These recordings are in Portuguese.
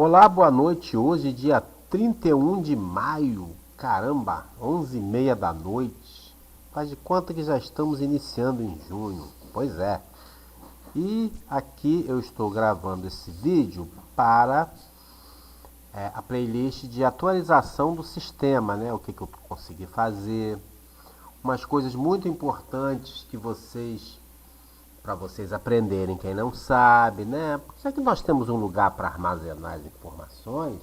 Olá, boa noite. Hoje, dia 31 de maio. Caramba, 11h30 da noite. Faz de conta que já estamos iniciando em junho. Pois é. E aqui eu estou gravando esse vídeo para a playlist de atualização do sistema, né? O que eu consegui fazer. Umas coisas muito importantes que para vocês aprenderem, quem não sabe, né? Já que nós temos um lugar para armazenar as informações,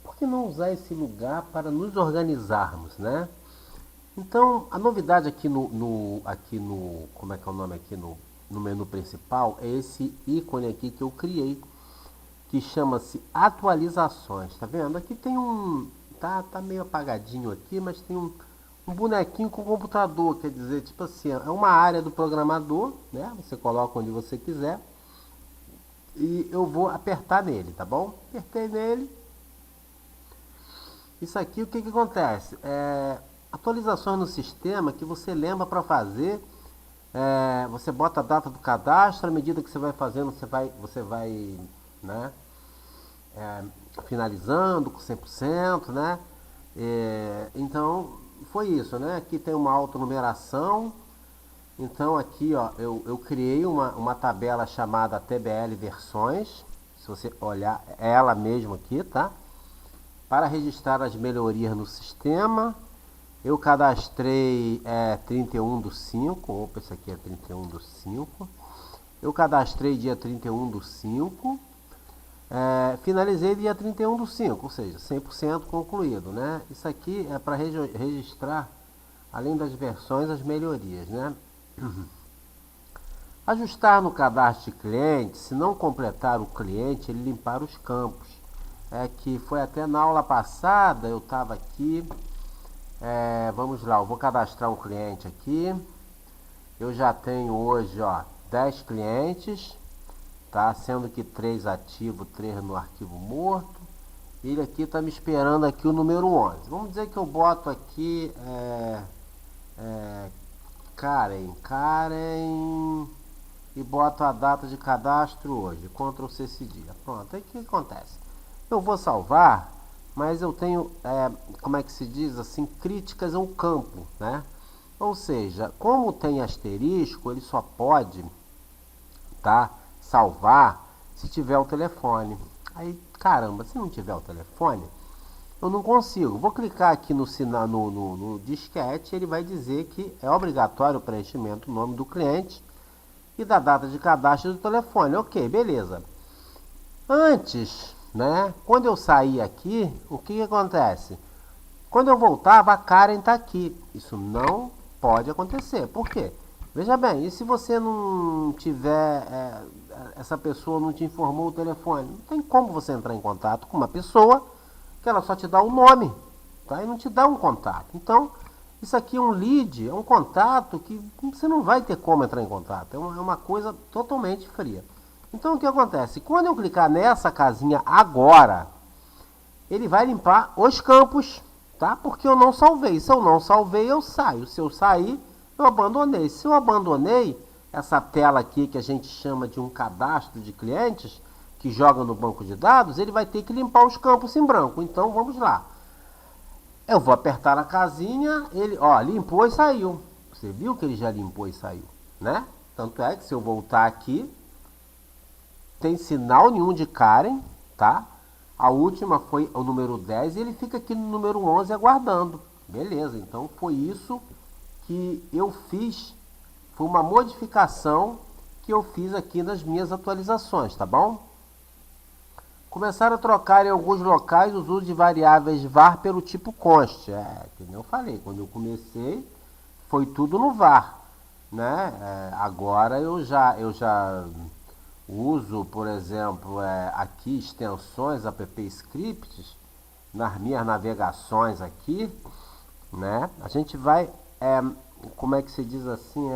por que não usar esse lugar para nos organizarmos, né? Então, a novidade aqui como é que é o nome aqui no menu principal, é esse ícone aqui que eu criei, que chama-se atualizações, tá vendo? Aqui tem tá meio apagadinho aqui, mas tem um bonequinho com computador, quer dizer, tipo assim, é uma área do programador, né? Você coloca onde você quiser e eu vou apertar nele, tá bom? Apertei nele. Isso aqui, o que acontece? Atualizações no sistema que você lembra para fazer. Você bota a data do cadastro, à medida que você vai fazendo, você vai, né, finalizando com 100%, né? Então, foi isso, né? Aqui tem uma autonumeração. Então, aqui, ó, eu criei uma tabela chamada TBL Versões. Se você olhar, é ela mesma aqui, tá? Para registrar as melhorias no sistema. Eu cadastrei 31/5. Opa, esse aqui é 31/5. Eu cadastrei dia 31/5. Finalizei dia 31/5, ou seja, 100% concluído, né? Isso aqui é para registrar, além das versões, as melhorias, né? Ajustar no cadastro de cliente, se não completar o cliente, ele limpar os campos. Que foi até na aula passada, eu estava aqui. Vamos lá, eu vou cadastrar um cliente aqui. Eu já tenho hoje, ó, 10 clientes. Tá? Sendo que 3 ativo, 3 no arquivo morto. Ele aqui está me esperando aqui o número 11. Vamos dizer que eu boto aqui Karen e boto a data de cadastro hoje. Ctrl C cedilha. Pronto, aí o que acontece? Eu vou salvar, mas eu tenho, como é que se diz assim, críticas ao campo, né? Ou seja, como tem asterisco, ele só pode, tá, salvar se tiver o telefone. Aí, caramba, se não tiver o telefone, eu não consigo. Vou clicar aqui no disquete, ele vai dizer que é obrigatório o preenchimento do nome do cliente e da data de cadastro do telefone. Ok, beleza. Antes, né, quando eu sair aqui, o que acontece? Quando eu voltava, a Karen está aqui. Isso não pode acontecer. Por quê? Veja bem, e se você não tiver, essa pessoa não te informou o telefone? Não tem como você entrar em contato com uma pessoa que ela só te dá o nome, tá? E não te dá um contato. Então, isso aqui é um lead, é um contato que você não vai ter como entrar em contato. É uma coisa totalmente fria. Então, o que acontece? Quando eu clicar nessa casinha agora, ele vai limpar os campos, tá? Porque eu não salvei. Se eu não salvei, eu saio. Se eu sair, eu abandonei. Se eu abandonei, essa tela aqui que a gente chama de um cadastro de clientes, que joga no banco de dados, ele vai ter que limpar os campos em branco. Então, vamos lá. Eu vou apertar na casinha, ele, ó, limpou e saiu. Você viu que ele já limpou e saiu, né? Tanto é que se eu voltar aqui, tem sinal nenhum de Karen, tá? A última foi o número 10 e ele fica aqui no número 11 aguardando. Beleza, então foi isso que eu fiz. Foi uma modificação que eu fiz aqui nas minhas atualizações, tá bom? Começaram a trocar em alguns locais os usos de variáveis var pelo tipo const. Como eu falei, quando eu comecei, foi tudo no var, né? Agora eu já uso, por exemplo, aqui extensões, app scripts, nas minhas navegações aqui, né? A gente vai, como é que se diz assim,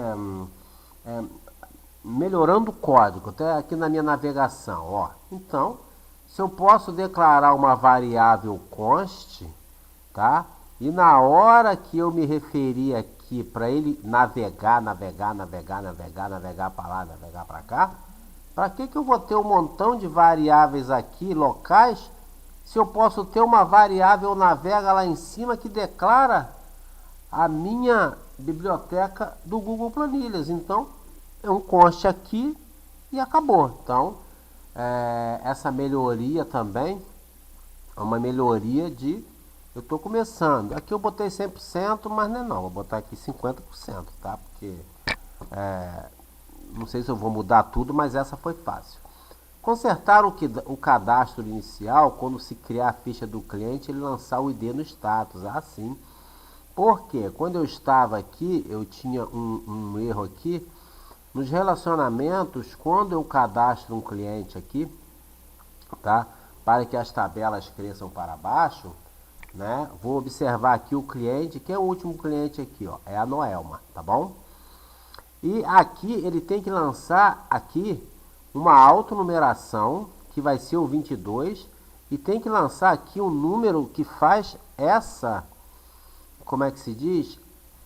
melhorando o código, até aqui na minha navegação, ó. Então, se eu posso declarar uma variável const, tá? E na hora que eu me referir aqui para ele navegar para lá, navegar para cá, Para que eu vou ter um montão de variáveis aqui, locais, se eu posso ter uma variável navega lá em cima que declara a minha biblioteca do Google Planilhas? Então, é um conste aqui e acabou. Então, essa melhoria também é uma melhoria de... Eu estou começando. Aqui eu botei 100%, mas não, vou botar aqui 50%, tá? Porque não sei se eu vou mudar tudo, mas essa foi fácil. Consertar o cadastro inicial quando se criar a ficha do cliente, ele lançar o ID no status. Assim. Porque quando eu estava aqui, eu tinha um erro aqui. Nos relacionamentos, quando eu cadastro um cliente aqui, tá? Para que as tabelas cresçam para baixo, né? Vou observar aqui o cliente, que é o último cliente aqui, ó, é a Noelma, tá bom? E aqui ele tem que lançar aqui uma autonumeração, que vai ser o 22, e tem que lançar aqui um número que faz essa, como é que se diz?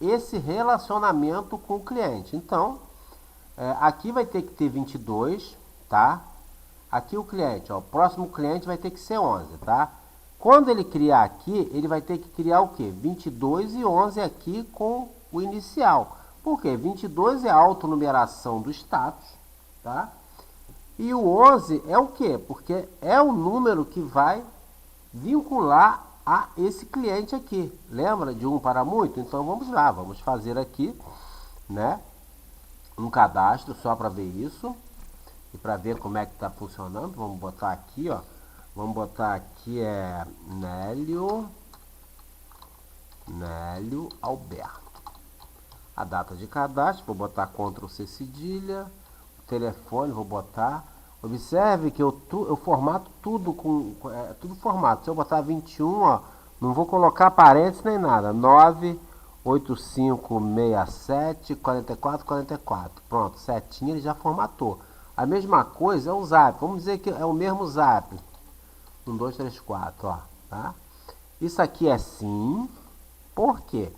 Esse relacionamento com o cliente. Então, aqui vai ter que ter 22, tá? Aqui o cliente, ó, o próximo cliente vai ter que ser 11, tá? Quando ele criar aqui, ele vai ter que criar o quê? 22 e 11 aqui com o inicial. Por quê? 22 é a autonumeração do status, tá? E o 11 é o quê? Porque é o número que vai vincular a esse cliente aqui. Lembra de um para muito? Então vamos lá, vamos fazer aqui, né, um cadastro só para ver isso e para ver como é que está funcionando. Vamos botar aqui, ó. Vamos botar aqui Nélio Alberto. A data de cadastro, vou botar Ctrl C cedilha. O telefone, vou botar. Observe que eu formato tudo com tudo formato. Se eu botar 21, ó, não vou colocar parênteses nem nada. 98567 4444. Pronto, setinha, ele já formatou. A mesma coisa é o Zap. Vamos dizer que é o mesmo Zap. 1, 2, 3, 4, ó, tá? Isso aqui é sim. Por quê?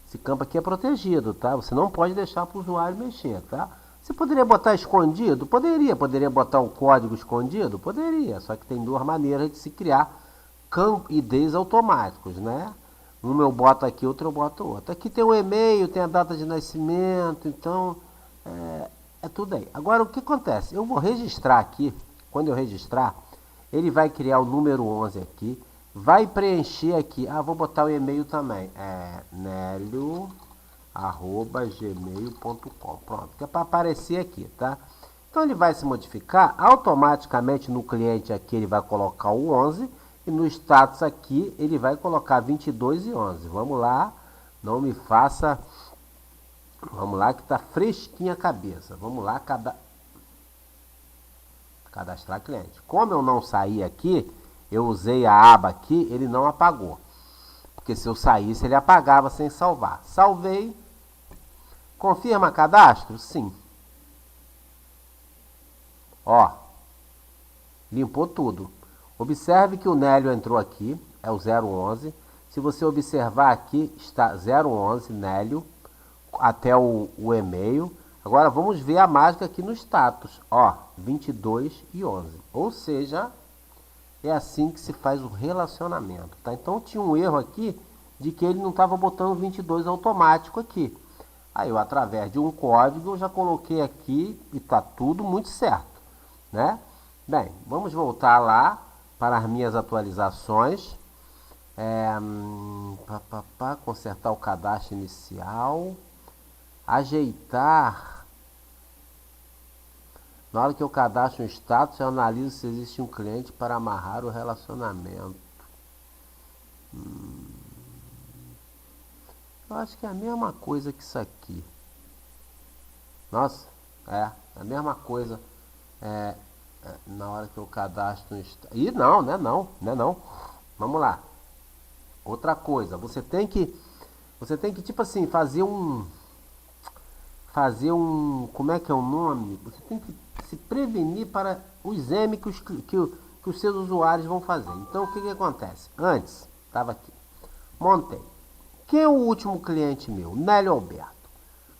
Esse campo aqui é protegido, tá? Você não pode deixar para o usuário mexer, tá? Você poderia botar escondido? Poderia. Poderia botar o código escondido? Poderia. Só que tem duas maneiras de se criar IDs automáticos, né? Um eu boto aqui, outro eu boto outro. Aqui tem o e-mail, tem a data de nascimento, então é tudo aí. Agora, o que acontece? Eu vou registrar aqui. Quando eu registrar, ele vai criar o número 11 aqui. Vai preencher aqui. Ah, vou botar o e-mail também. Nelio@gmail.com. Pronto, que é para aparecer aqui, tá? Então ele vai se modificar. Automaticamente no cliente aqui ele vai colocar o 11. E no status aqui ele vai colocar 22 e 11. Vamos lá. Não me faça... Vamos lá que tá fresquinha a cabeça. Vamos lá, cadastrar cliente. Como eu não saí aqui, eu usei a aba aqui, ele não apagou. Porque se eu saísse, ele apagava sem salvar. Salvei. Confirma cadastro? Sim. Ó. Limpou tudo. Observe que o Nélio entrou aqui, é o 011. Se você observar aqui, está 011, Nélio, até o e-mail. Agora vamos ver a mágica aqui no status. Ó, 22 e 11. Ou seja, é assim que se faz o relacionamento, tá? Então tinha um erro aqui de que ele não estava botando 22 automático aqui. Aí eu, através de um código, eu já coloquei aqui e tá tudo muito certo, né? Bem, vamos voltar lá para as minhas atualizações. Consertar o cadastro inicial. Ajeitar. Na hora que eu cadastro um status, eu analiso se existe um cliente para amarrar o relacionamento. Eu acho que é a mesma coisa que isso aqui. Nossa, é a mesma coisa. Na hora que eu cadastro um status. Ih, não, né? Não. Vamos lá. Outra coisa, você tem que tipo assim, fazer um, como é que é o nome? Você tem que se prevenir para os M que os seus usuários vão fazer. Então, o que acontece? Antes, estava aqui, montei. Quem é o último cliente meu? Nélio Alberto.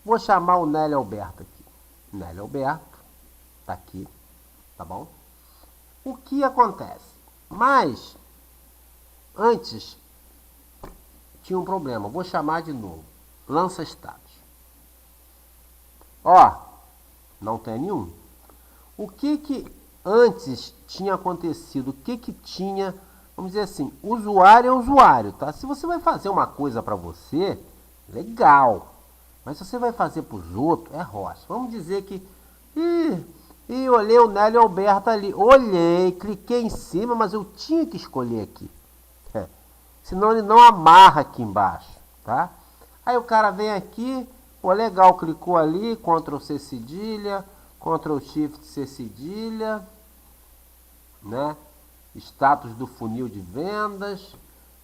Vou chamar o Nélio Alberto aqui. Nélio Alberto, tá aqui. tá bom? O que acontece? Mas, antes, tinha um problema. Vou chamar de novo. Lança status. Ó, não tem nenhum. O que antes tinha acontecido? O que tinha, vamos dizer assim, usuário é usuário, tá? Se você vai fazer uma coisa para você, legal. Mas se você vai fazer para os outros, é roça. Vamos dizer que... olhei o Nélio Alberto ali. Olhei, cliquei em cima, mas eu tinha que escolher aqui. Senão ele não amarra aqui embaixo, tá? Aí o cara vem aqui, pô, legal, clicou ali, Ctrl C cedilha, Ctrl Shift C cedilha, né? Status do funil de vendas,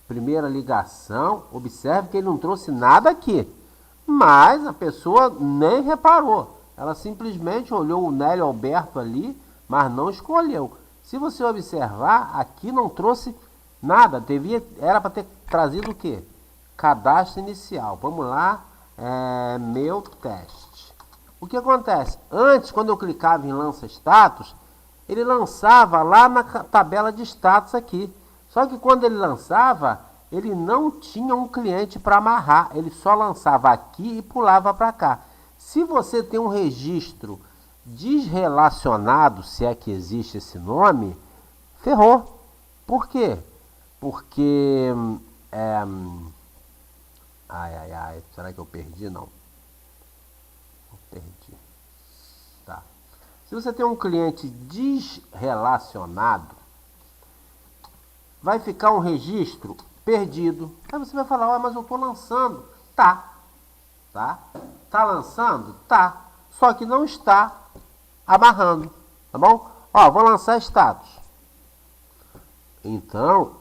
primeira ligação. Observe que ele não trouxe nada aqui, mas a pessoa nem reparou. Ela simplesmente olhou o Nélio Alberto ali, mas não escolheu. Se você observar, aqui não trouxe nada. Era para ter trazido o quê? Cadastro inicial. Vamos lá, meu teste. O que acontece? Antes, quando eu clicava em lança status, ele lançava lá na tabela de status aqui. Só que quando ele lançava, ele não tinha um cliente para amarrar. Ele só lançava aqui e pulava para cá. Se você tem um registro desrelacionado, se é que existe esse nome, ferrou. Por quê? Porque... será que eu perdi? Não. Perdi. Tá. Se você tem um cliente desrelacionado, vai ficar um registro perdido. Aí você vai falar, mas eu estou lançando. Tá. Tá lançando? Tá. Só que não está amarrando. Tá bom? Ó, vou lançar status. Então,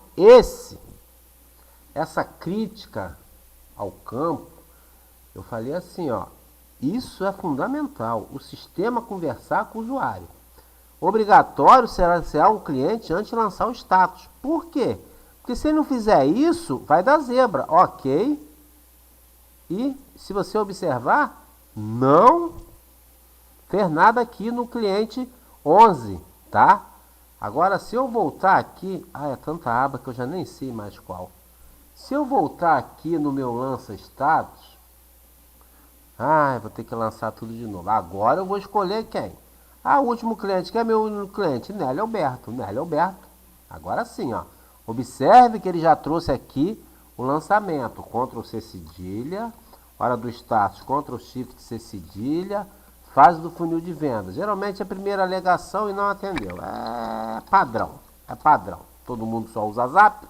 essa crítica ao campo, eu falei assim, ó, isso é fundamental, o sistema conversar com o usuário. Obrigatório será um cliente antes de lançar o status. Por quê? Porque se ele não fizer isso, vai dar zebra, ok? E se você observar, não fez nada aqui no cliente 11, tá? Agora, se eu voltar aqui... é tanta aba que eu já nem sei mais qual. Se eu voltar aqui no meu lança status... vou ter que lançar tudo de novo. Agora eu vou escolher quem? O último cliente. Quem é meu último cliente? Nélio Alberto. Nélio Alberto. Agora sim, ó. Observe que ele já trouxe aqui o lançamento. Ctrl C cedilha. Hora do status. Ctrl Shift C cedilha. Fase do funil de vendas. Geralmente é a primeira alegação e não atendeu. É padrão. É padrão. Todo mundo só usa Zap.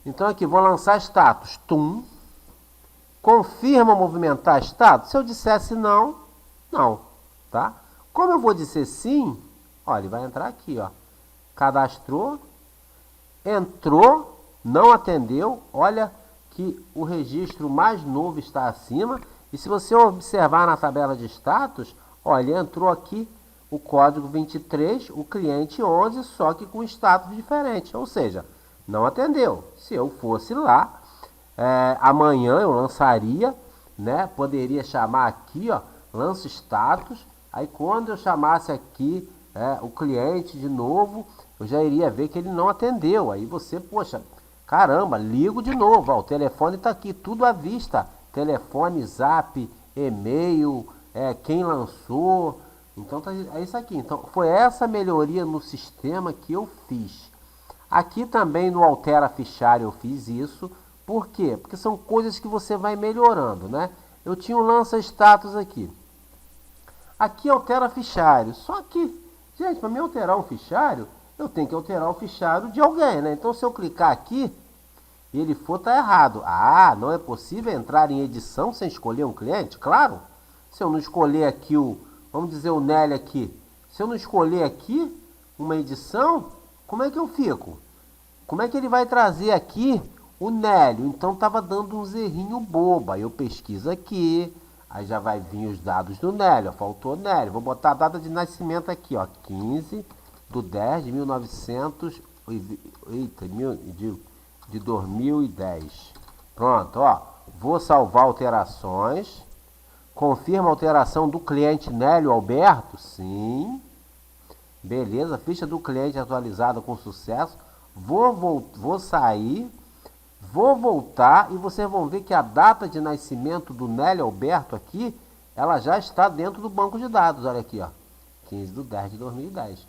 Então aqui, vou lançar status. Tum. Confirma movimentar status? Se eu dissesse não, não. Tá? Como eu vou dizer sim, olha, ele vai entrar aqui, ó. Cadastrou. Entrou. Não atendeu. Olha que o registro mais novo está acima. E se você observar na tabela de status, olha, entrou aqui o código 23, o cliente 11, só que com status diferente. Ou seja, não atendeu. Se eu fosse lá, amanhã eu lançaria, né? Poderia chamar aqui, ó, lança status. Aí quando eu chamasse aqui o cliente de novo, eu já iria ver que ele não atendeu. Aí você, poxa, caramba, ligo de novo. Ó, o telefone está aqui, tudo à vista. Telefone, Zap, e-mail, quem lançou. Então é isso aqui. Então foi essa melhoria no sistema que eu fiz. Aqui também no Altera Fichário eu fiz isso. Por quê? Porque são coisas que você vai melhorando, né? Eu tinha um lança status aqui. Aqui altera fichário. Só que, gente, para me alterar um fichário, eu tenho que alterar o fichário de alguém, né? Então se eu clicar aqui, e ele for, tá errado. Não é possível entrar em edição sem escolher um cliente? Claro. Se eu não escolher aqui vamos dizer o Nélio aqui. Se eu não escolher aqui uma edição, como é que eu fico? Como é que ele vai trazer aqui o Nélio? Então estava dando um errinho bobo. Aí eu pesquiso aqui, aí já vai vir os dados do Nélio. Faltou Nélio. Vou botar a data de nascimento aqui, ó. 15/10/1900. Eita, de 2010. Pronto, ó. Vou salvar alterações. Confirma a alteração do cliente Nélio Alberto? Sim. Beleza, ficha do cliente atualizada com sucesso. Vou sair, vou voltar e vocês vão ver que a data de nascimento do Nélio Alberto aqui, ela já está dentro do banco de dados. Olha aqui, ó, 15/10/2010.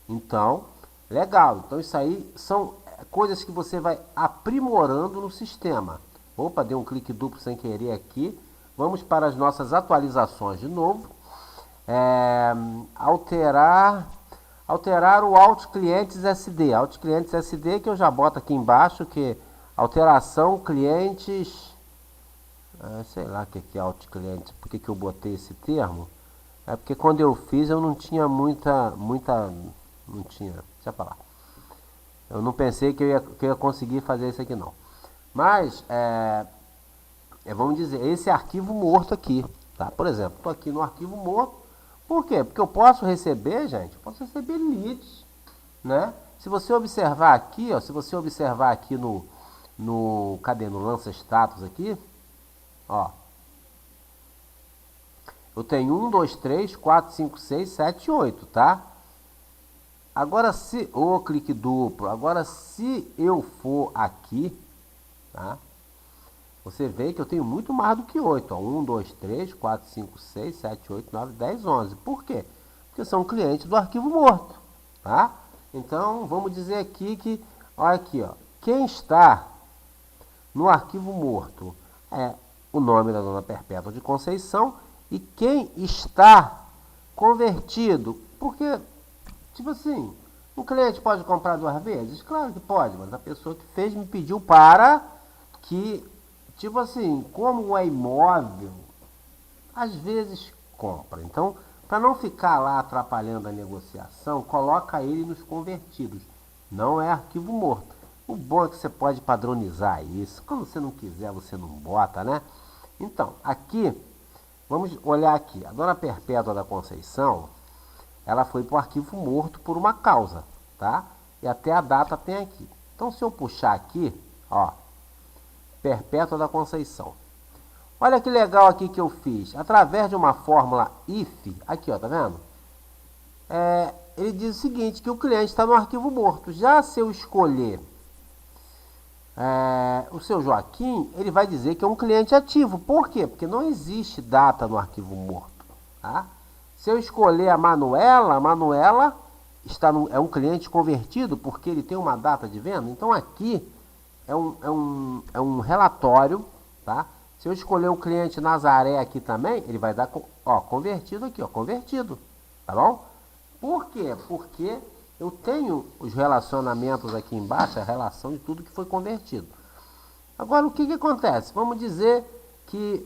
Então, legal. Então isso aí são coisas que você vai aprimorando no sistema. Opa, dei um clique duplo sem querer aqui. Vamos para as nossas atualizações de novo. Alterar o Alt Clientes SD. Alt Clientes SD que eu já boto aqui embaixo, que alteração clientes... sei lá o que é Alt Clientes. Por que eu botei esse termo? É porque quando eu fiz eu não tinha não tinha, deixa pra lá. Eu não pensei que eu ia conseguir fazer isso aqui não. Mas, vamos dizer, esse arquivo morto aqui, tá? Por exemplo, estou aqui no arquivo morto. Por quê? Porque eu posso receber, gente, posso receber leads, né? Se você observar aqui, ó, cadê? No lança status aqui, ó. Eu tenho 1, 2, 3, 4, 5, 6, 7, 8, tá? Agora se... clique duplo. Agora se eu for aqui, tá? Você vê que eu tenho muito mais do que 8. Ó. 1, 2, 3, 4, 5, 6, 7, 8, 9, 10, 11. Por quê? Porque são clientes do arquivo morto, tá? Então, vamos dizer aqui que... Olha aqui, ó. Quem está no arquivo morto é o nome da Dona Perpétua de Conceição. E quem está convertido, porque, tipo assim, um cliente pode comprar 2 vezes? Claro que pode, mas a pessoa que fez me pediu para que, tipo assim, como é imóvel, às vezes compra. Então, para não ficar lá atrapalhando a negociação, coloca ele nos convertidos. Não é arquivo morto. O bom é que você pode padronizar isso. Quando você não quiser, você não bota, né? Então, aqui... Vamos olhar aqui, a Dona Perpétua da Conceição, ela foi para o arquivo morto por uma causa, tá? E até a data tem aqui. Então, se eu puxar aqui, ó, Perpétua da Conceição. Olha que legal aqui que eu fiz. Através de uma fórmula if, aqui, ó, tá vendo? Ele diz o seguinte, que o cliente está no arquivo morto. Já se eu escolher o seu Joaquim, ele vai dizer que é um cliente ativo. Por quê? Porque não existe data no arquivo morto. Tá? Se eu escolher a Manuela é um cliente convertido porque ele tem uma data de venda. Então aqui é um relatório. Tá? Se eu escolher o cliente Nazaré aqui também, ele vai dar convertido aqui, ó, convertido. Tá bom? Por quê? Porque eu tenho os relacionamentos aqui embaixo, a relação de tudo que foi convertido. Agora, o que acontece? Vamos dizer que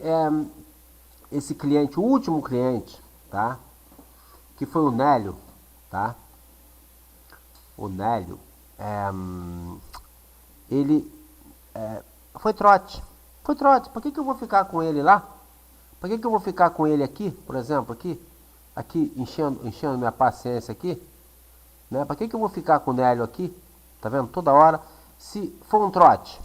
esse cliente, o último cliente, tá? Que foi o Nélio, tá? O Nélio, ele foi trote. Foi trote. Por que eu vou ficar com ele lá? Por que eu vou ficar com ele aqui, por exemplo, aqui enchendo minha paciência aqui? Né? Para que eu vou ficar com o Nélio aqui? Tá vendo? Toda hora. Se for um trote,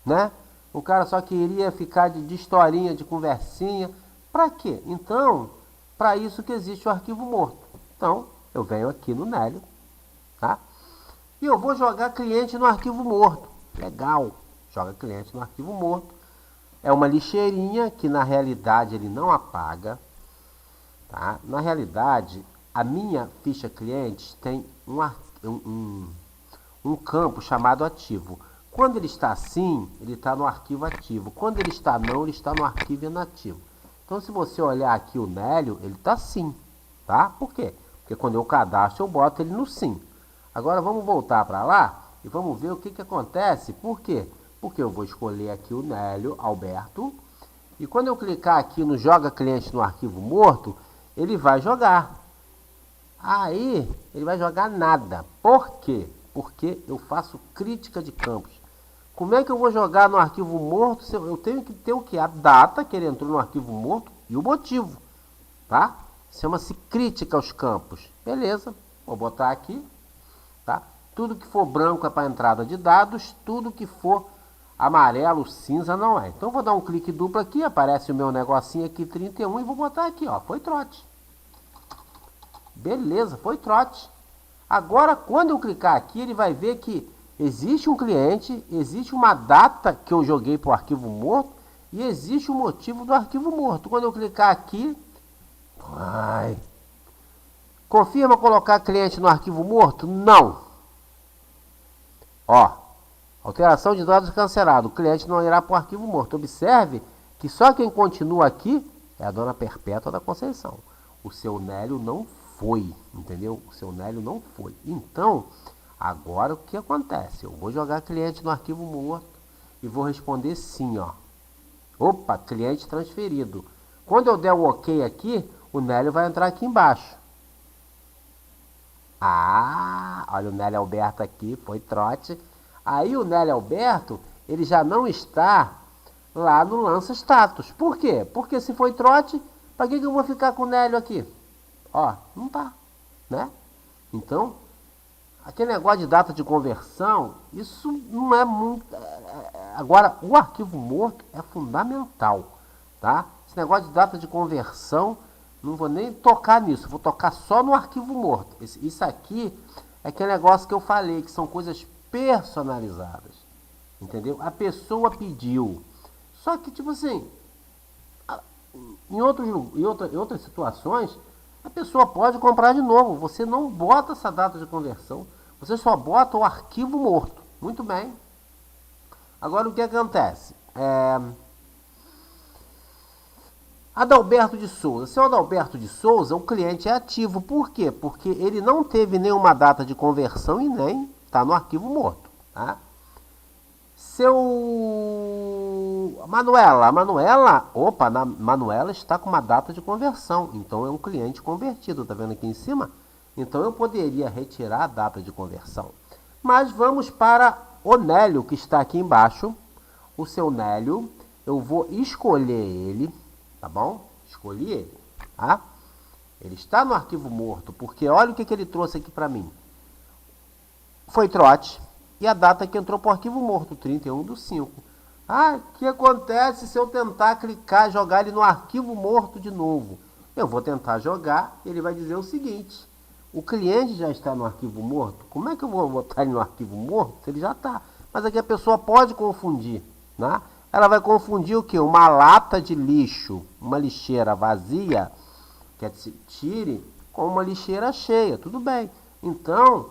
né? O cara só queria ficar de historinha, de conversinha. Para quê? Então, para isso que existe o arquivo morto. Então, eu venho aqui no Nélio, tá? E eu vou jogar cliente no arquivo morto. Legal. Joga cliente no arquivo morto. É uma lixeirinha que na realidade ele não apaga. Tá? Na realidade, a minha ficha clientes tem um campo chamado ativo. Quando ele está assim, ele está no arquivo ativo. Quando ele está não, ele está no arquivo inativo. Então, se você olhar aqui o Nélio, ele está sim. Tá? Por quê? Porque quando eu cadastro, eu boto ele no sim. Agora, vamos voltar para lá e vamos ver o que acontece. Por quê? Porque eu vou escolher aqui o Nélio Alberto. E quando eu clicar aqui no Joga Cliente no Arquivo Morto, ele vai jogar. Aí, ele vai jogar nada. Por quê? Porque eu faço crítica de campos. Como é que eu vou jogar no arquivo morto? Eu tenho que ter o quê? A data que ele entrou no arquivo morto e o motivo. Tá? Chama-se crítica aos campos. Beleza. Vou botar aqui. Tá? Tudo que for branco é para entrada de dados. Tudo que for amarelo, cinza não é. Então, vou dar um clique duplo aqui. Aparece o meu negocinho aqui, 31. E vou botar aqui, ó. Foi trote. Beleza, foi trote. Agora, quando eu clicar aqui, ele vai ver que existe um cliente, existe uma data que eu joguei para o arquivo morto e existe o motivo do arquivo morto. Quando eu clicar aqui, vai. Confirma colocar cliente no arquivo morto? Não. Ó, alteração de dados cancelado. O cliente não irá para o arquivo morto. Observe que só quem continua aqui é a dona Perpétua da Conceição. O seu Nélio não foi, entendeu? O seu Nélio não foi. Então, agora o que acontece? Eu vou jogar cliente no arquivo morto e vou responder sim, ó. Opa, cliente transferido. Quando eu der o OK aqui, o Nélio vai entrar aqui embaixo. Ah, olha o Nélio Alberto aqui, foi trote. Aí o Nélio Alberto, ele já não está lá no lança status. Por quê? Porque se foi trote, para que eu vou ficar com o Nélio aqui? Ó, não tá, né? Então, aquele negócio de data de conversão, isso não é muito... Agora, o arquivo morto é fundamental, tá? Esse negócio de data de conversão, não vou nem tocar nisso, vou tocar só no arquivo morto. Isso aqui é aquele negócio que eu falei, que são coisas personalizadas, entendeu? A pessoa pediu, só que, tipo assim, em outras situações, a pessoa pode comprar de novo. Você não bota essa data de conversão, você só bota o arquivo morto. Muito bem. Agora o que acontece? Adalberto de Souza. Seu Adalberto de Souza, o cliente é ativo. Por quê? Porque ele não teve nenhuma data de conversão e nem está no arquivo morto. Tá? Seu Manuela, opa, Manuela está com uma data de conversão, então é um cliente convertido, tá vendo aqui em cima? Então eu poderia retirar a data de conversão. Mas vamos para o Nélio, que está aqui embaixo. O seu Nélio, eu vou escolher ele, tá bom? Escolhi ele, tá? Ele está no arquivo morto, porque olha o que ele trouxe aqui para mim. Foi trote. E a data que entrou para o arquivo morto, 31/5. Ah, o que acontece se eu tentar clicar, jogar ele no arquivo morto de novo? Eu vou tentar jogar, ele vai dizer o seguinte: o cliente já está no arquivo morto. Como é que eu vou botar ele no arquivo morto se ele já está? Mas aqui a pessoa pode confundir, né? Ela vai confundir o quê? Uma lata de lixo, uma lixeira vazia, que tire, com uma lixeira cheia. Tudo bem. Então,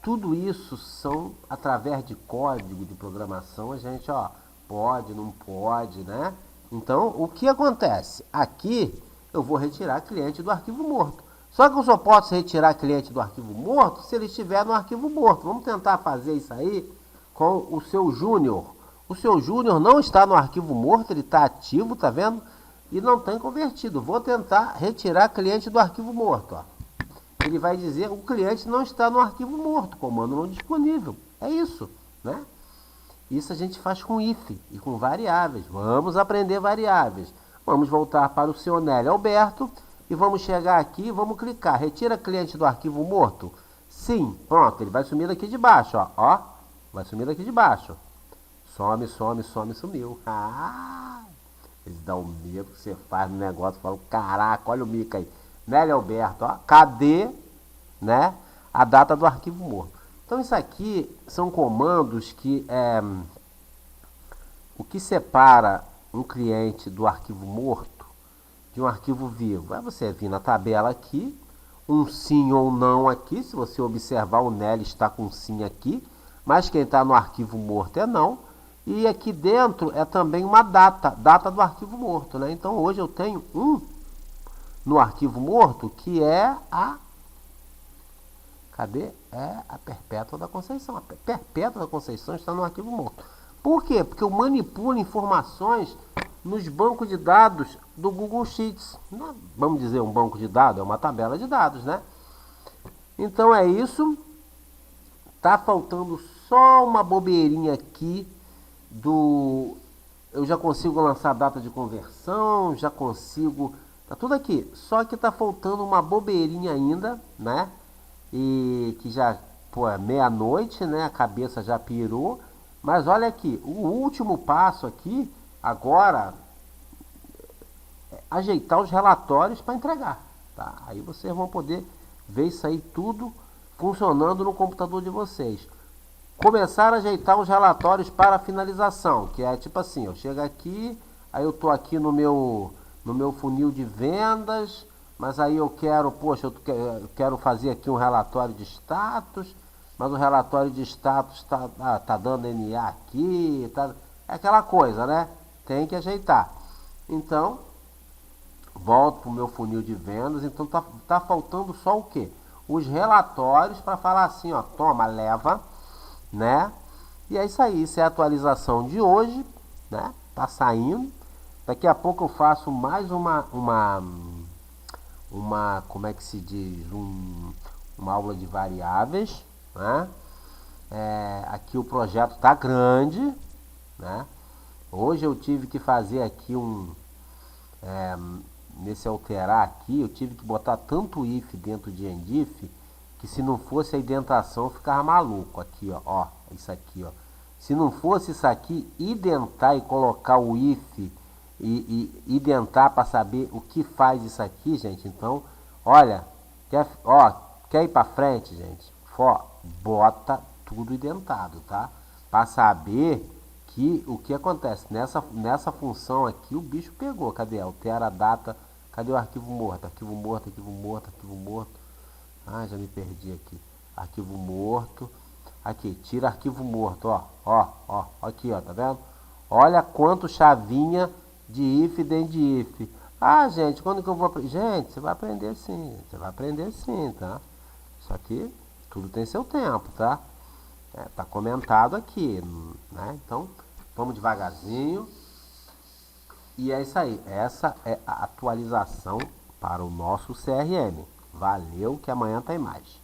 tudo isso são através de código de programação, a gente, ó, pode, não pode, né? Então, o que acontece? Aqui, eu vou retirar cliente do arquivo morto. Só que eu só posso retirar cliente do arquivo morto se ele estiver no arquivo morto. Vamos tentar fazer isso aí com o seu Júnior. O seu Júnior não está no arquivo morto, ele está ativo, tá vendo? E não tem convertido. Vou tentar retirar cliente do arquivo morto, ó. Ele vai dizer o cliente não está no arquivo morto, comando não disponível. É isso, né? Isso a gente faz com if e com variáveis. Vamos aprender variáveis. Vamos voltar para o seu Nélio Alberto e vamos chegar aqui, vamos clicar. Retira cliente do arquivo morto? Sim. Pronto, ele vai sumir daqui de baixo, ó. Vai sumir daqui de baixo. Some, some, some, sumiu. Ah! Eles dão medo que você faz no negócio. Falam, caraca, olha o mico aí. Nélio Alberto, ó, cadê, né, a data do arquivo morto? Então isso aqui são comandos que o que separa um cliente do arquivo morto de um arquivo vivo. É você vir na tabela aqui, um sim ou não aqui, se você observar o Nélio está com sim aqui, mas quem está no arquivo morto é não. E aqui dentro é também uma data do arquivo morto, né? Então hoje eu tenho no arquivo morto, que é a... Cadê? É a Perpétua da Conceição. A Perpétua da Conceição está no arquivo morto. Por quê? Porque eu manipulo informações nos bancos de dados do Google Sheets. Não, vamos dizer um banco de dados, é uma tabela de dados, né? Então é isso. Tá faltando só uma bobeirinha aqui do... Eu já consigo lançar a data de conversão, já consigo... Tá tudo aqui, só que tá faltando uma bobeirinha ainda, né? E que já, pô, é meia-noite, né? A cabeça já pirou. Mas olha aqui, o último passo aqui, agora, é ajeitar os relatórios para entregar, tá? Aí vocês vão poder ver isso aí tudo funcionando no computador de vocês. Começar a ajeitar os relatórios para finalização, que é tipo assim, eu chego aqui, aí eu tô aqui no meu funil de vendas, mas aí eu quero, poxa, eu quero fazer aqui um relatório de status, mas o relatório de status tá dando NA aqui, é aquela coisa, né? Tem que ajeitar. Então, volto para o meu funil de vendas, então tá faltando só o quê? Os relatórios para falar assim, ó, toma, leva, né? E é isso aí, isso é a atualização de hoje, né? Tá saindo. Daqui a pouco eu faço mais como é que se diz, uma aula de variáveis, né? Aqui o projeto tá grande, né? Hoje eu tive que fazer aqui nesse alterar aqui, eu tive que botar tanto if dentro de endif, que se não fosse a indentação eu ficava maluco. Aqui, ó, isso aqui, ó. Se não fosse isso aqui, identar e colocar o if e identar para saber o que faz isso aqui, gente. Então, olha, quer ir para frente, gente? Bota tudo identado, tá? Para saber que o que acontece nessa função aqui, o bicho pegou. Cadê? Altera a data. Cadê o arquivo morto? Arquivo morto, arquivo morto, arquivo morto. Ah, já me perdi aqui. Arquivo morto. Aqui, tira arquivo morto, ó, aqui, ó, tá vendo? Olha quanto chavinha de if dentro de if. Ah, gente, quando que eu vou aprender? Gente, você vai aprender sim, tá? Isso aqui, tudo tem seu tempo, tá? Tá comentado aqui, né? Então, vamos devagarzinho. E é isso aí, essa é a atualização para o nosso CRM. Valeu, que amanhã tem mais.